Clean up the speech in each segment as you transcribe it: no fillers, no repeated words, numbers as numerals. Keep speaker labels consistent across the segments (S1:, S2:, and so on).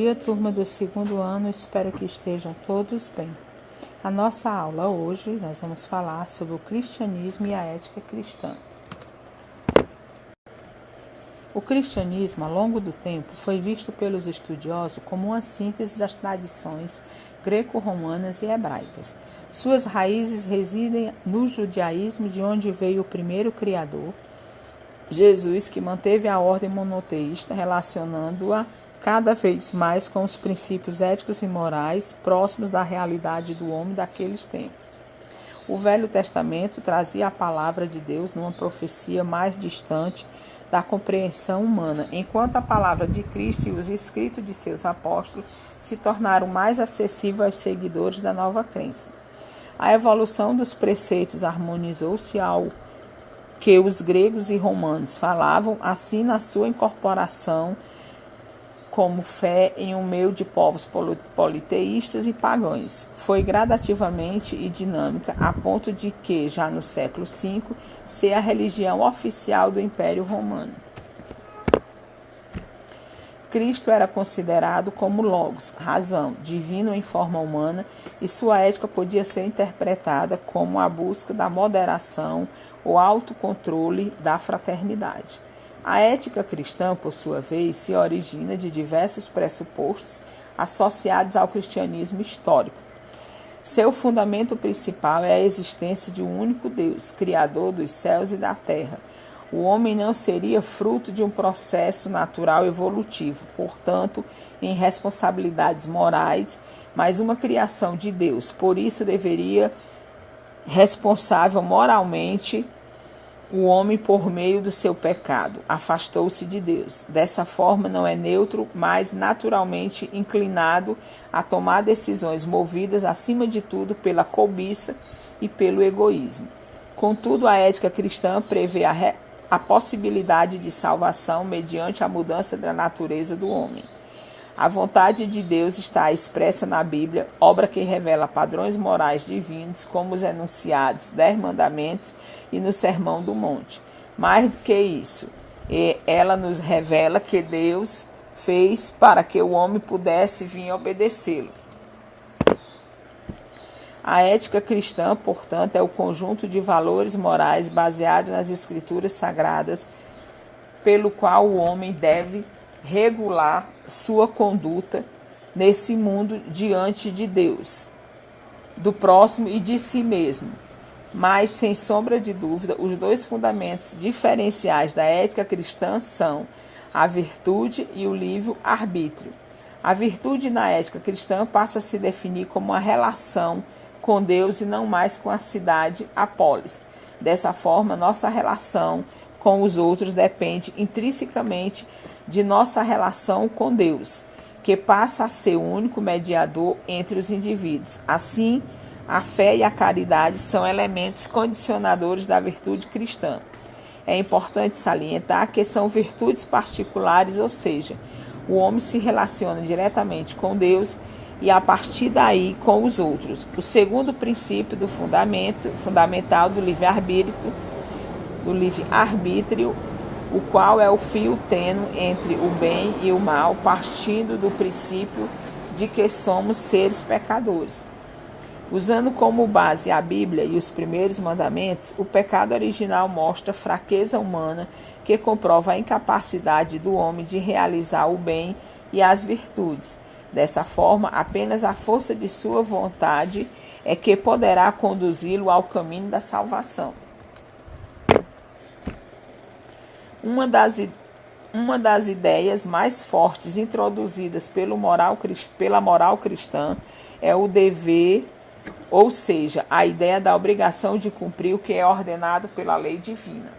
S1: dia, turma do segundo ano, espero que estejam todos bem. A nossa aula hoje, nós vamos falar sobre o cristianismo e a ética cristã. O cristianismo, ao longo do tempo, foi visto pelos estudiosos como uma síntese das tradições greco-romanas e hebraicas. Suas raízes residem no judaísmo, de onde veio o primeiro Criador, Jesus, que manteve a ordem monoteísta, relacionando-a cada vez mais com os princípios éticos e morais próximos da realidade do homem daqueles tempos. O Velho Testamento trazia a palavra de Deus numa profecia mais distante da compreensão humana, enquanto a palavra de Cristo e os escritos de seus apóstolos se tornaram mais acessíveis aos seguidores da nova crença. A evolução dos preceitos harmonizou-se ao que os gregos e romanos falavam, assim na sua incorporação como fé em um meio de povos politeístas e pagãos. Foi gradativamente e dinâmica, a ponto de que, já no século V, ser a religião oficial do Império Romano. Cristo era considerado como Logos, razão, divino em forma humana, e sua ética podia ser interpretada como a busca da moderação, o autocontrole da fraternidade. A ética cristã, por sua vez, se origina de diversos pressupostos associados ao cristianismo histórico. Seu fundamento principal é a existência de um único Deus, Criador dos céus e da terra. O homem não seria fruto de um processo natural evolutivo, portanto, em responsabilidades morais, mas uma criação de Deus. Por isso, deveria responsável moralmente o homem, por meio do seu pecado, afastou-se de Deus. Dessa forma, não é neutro, mas naturalmente inclinado a tomar decisões movidas, acima de tudo, pela cobiça e pelo egoísmo. Contudo, a ética cristã prevê a possibilidade de salvação mediante a mudança da natureza do homem. A vontade de Deus está expressa na Bíblia, obra que revela padrões morais divinos, como os enunciados 10 mandamentos e no Sermão do Monte. Mais do que isso, ela nos revela que Deus fez para que o homem pudesse vir obedecê-lo. A ética cristã, portanto, é o conjunto de valores morais baseado nas Escrituras Sagradas, pelo qual o homem deve regular sua conduta nesse mundo diante de Deus, do próximo e de si mesmo. Mas, sem sombra de dúvida, os dois fundamentos diferenciais da ética cristã são a virtude e o livre-arbítrio. A virtude na ética cristã passa a se definir como uma relação com Deus e não mais com a cidade, a polis. Dessa forma, nossa relação com os outros depende intrinsecamente de nossa relação com Deus, que passa a ser o único mediador entre os indivíduos. Assim, a fé e a caridade são elementos condicionadores da virtude cristã. É importante salientar que são virtudes particulares, ou seja, o homem se relaciona diretamente com Deus e a partir daí com os outros. O segundo princípio do fundamental do livre-arbítrio, o qual é o fio tênue entre o bem e o mal, partindo do princípio de que somos seres pecadores. Usando como base a Bíblia e os primeiros mandamentos, o pecado original mostra fraqueza humana que comprova a incapacidade do homem de realizar o bem e as virtudes. Dessa forma, apenas a força de sua vontade é que poderá conduzi-lo ao caminho da salvação. Uma das ideias mais fortes introduzidas pela moral cristã é o dever, ou seja, a ideia da obrigação de cumprir o que é ordenado pela lei divina.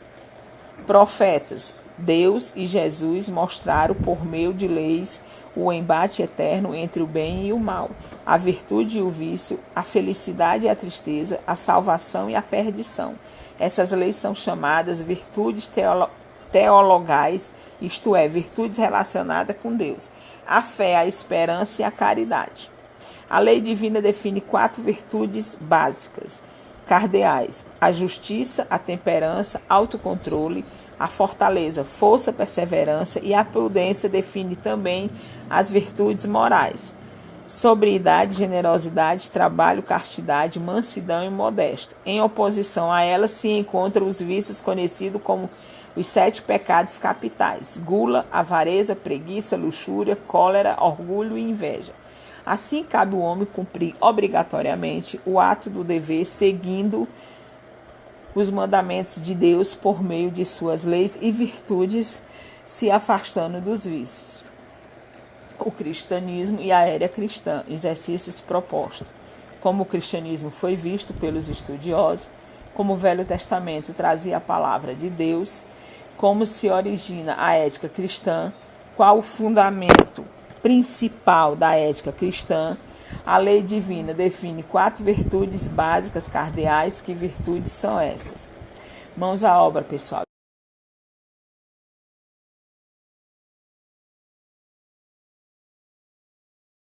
S1: Profetas, Deus e Jesus mostraram por meio de leis o embate eterno entre o bem e o mal, a virtude e o vício, a felicidade e a tristeza, a salvação e a perdição. Essas leis são chamadas virtudes teologais, isto é, virtudes relacionadas com Deus, a fé, a esperança e a caridade. A lei divina define 4 virtudes básicas, cardeais: a justiça, a temperança, autocontrole, a fortaleza, força, perseverança, e a prudência define também as virtudes morais: sobriedade, generosidade, trabalho, castidade, mansidão e modéstia. Em oposição a elas se encontram os vícios conhecidos como os 7 pecados capitais: gula, avareza, preguiça, luxúria, cólera, orgulho e inveja. Assim, cabe ao homem cumprir obrigatoriamente o ato do dever, seguindo os mandamentos de Deus por meio de suas leis e virtudes, se afastando dos vícios. O cristianismo e a era cristã, exercícios propostos. Como o cristianismo foi visto pelos estudiosos, como o Velho Testamento trazia a palavra de Deus, como se origina a ética cristã, qual o fundamento principal da ética cristã. A lei divina define 4 virtudes básicas cardeais. Que virtudes são essas? Mãos à obra, pessoal.